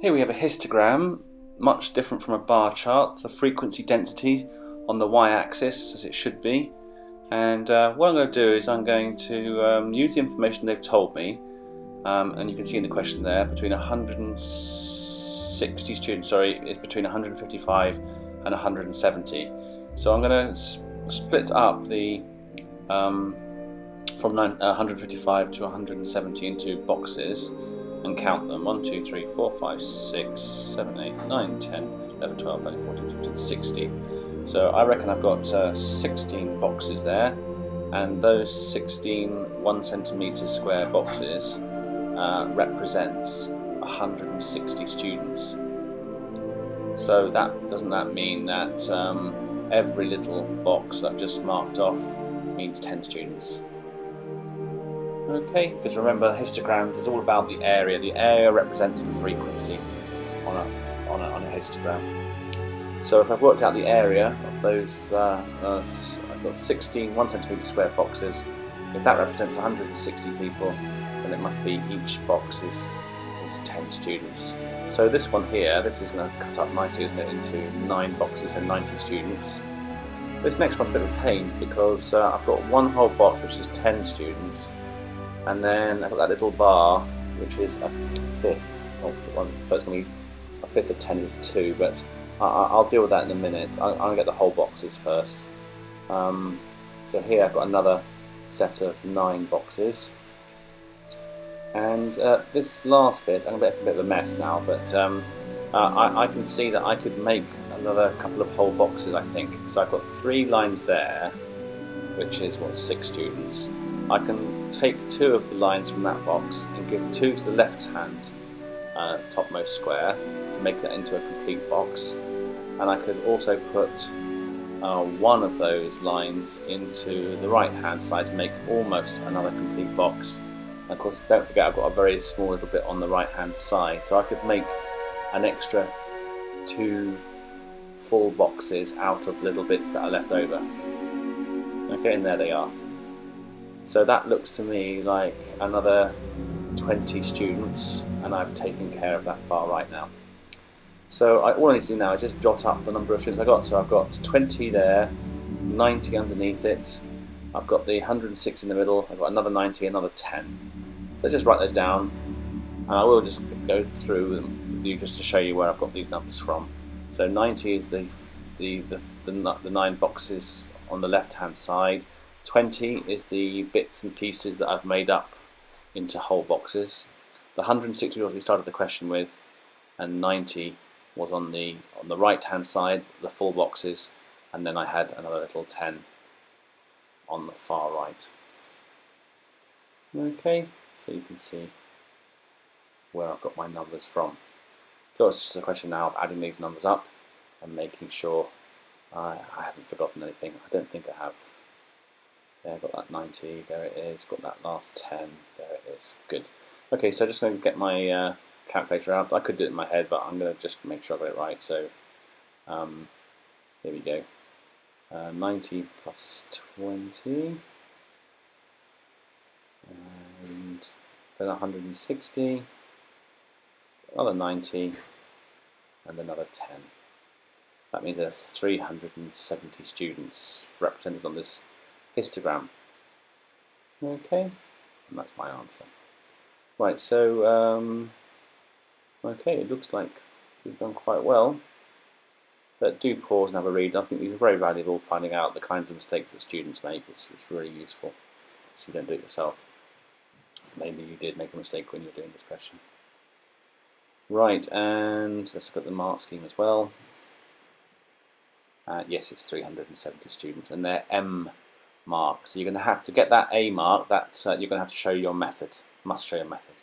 Here we have a histogram, much different from a bar chart. The frequency density on the y-axis, as it should be. And what I'm going to do is I'm going to use the information they've told me, and you can see in the question there, between 160 students, is between 155 and 170. So I'm going to split up the from 155 to 170 into boxes and count them. 1, 2, 3, 4, 5, 6, 7, 8, 9, 10, 11, 12, 13, 14, 15, 16. So I reckon I've got 16 boxes there, and those 16 1 centimetre square boxes represents 160 students. So doesn't that mean that every little box that I've just marked off means 10 students? Okay, because remember, histograms is all about the area. The area represents the frequency on a histogram. So if I've worked out the area of those, I've got 16 1 centimetre square boxes. If that represents 160 people, then it must be each box is 10 students. So this one here, this is going to cut up nicely, isn't it, into 9 boxes and 90 students. This next one's a bit of a pain because I've got one whole box which is 10 students, and then I've got that little bar which is a fifth of one, so it's going to be a fifth of 10 is 2, but I'll deal with that in a minute. I'm going to get the whole boxes first. So here I've got another set of 9 boxes, and this last bit, I'm going to make a bit of a mess now, but I can see that I could make another couple of whole boxes, I think. So I've got 3 lines there, which is 6 students. I can take 2 of the lines from that box and give 2 to the left hand topmost square to make that into a complete box, and I could also put one of those lines into the right hand side to make almost another complete box. And of course, don't forget, I've got a very small little bit on the right hand side, so I could make an extra 2 full boxes out of little bits that are left over. Okay, and there they are. So that looks to me like another 20 students, and I've taken care of that far right now. So all I need to do now is just jot up the number of students I got. So I've got 20 there, 90 underneath it, I've got the 106 in the middle, I've got another 90, another 10. So let's just write those down, and I will just go through them with you just to show you where I've got these numbers from. So 90 is the 9 boxes on the left hand side, 20 is the bits and pieces that I've made up into whole boxes, the 106 was what we started the question with, and 90 was on the right hand side, the full boxes, and then I had another little 10 on the far right. Okay, so you can see where I've got my numbers from. So it's just a question now of adding these numbers up and making sure I haven't forgotten anything. I don't think I have. Yeah, I've got that 90, there it is, got that last 10, there it is. Good. Okay, so just going to get my calculator out. I could do it in my head, but I'm going to just make sure I got it right. So here we go. 90 plus 20, and then 160, another 90, and another 10. That means there's 370 students represented on this histogram. Okay, and that's my answer. Right, so okay, it looks like we've done quite well. But do pause and have a read. I think these are very valuable, finding out the kinds of mistakes that students make. It's really useful, so you don't do it yourself. Maybe you did make a mistake when you were doing this question. Right, and let's look at the mark scheme as well. Yes, it's 370 students, and they're M marks. So you're going to have to get that A mark. That you're going to have to show your method. Must show your method.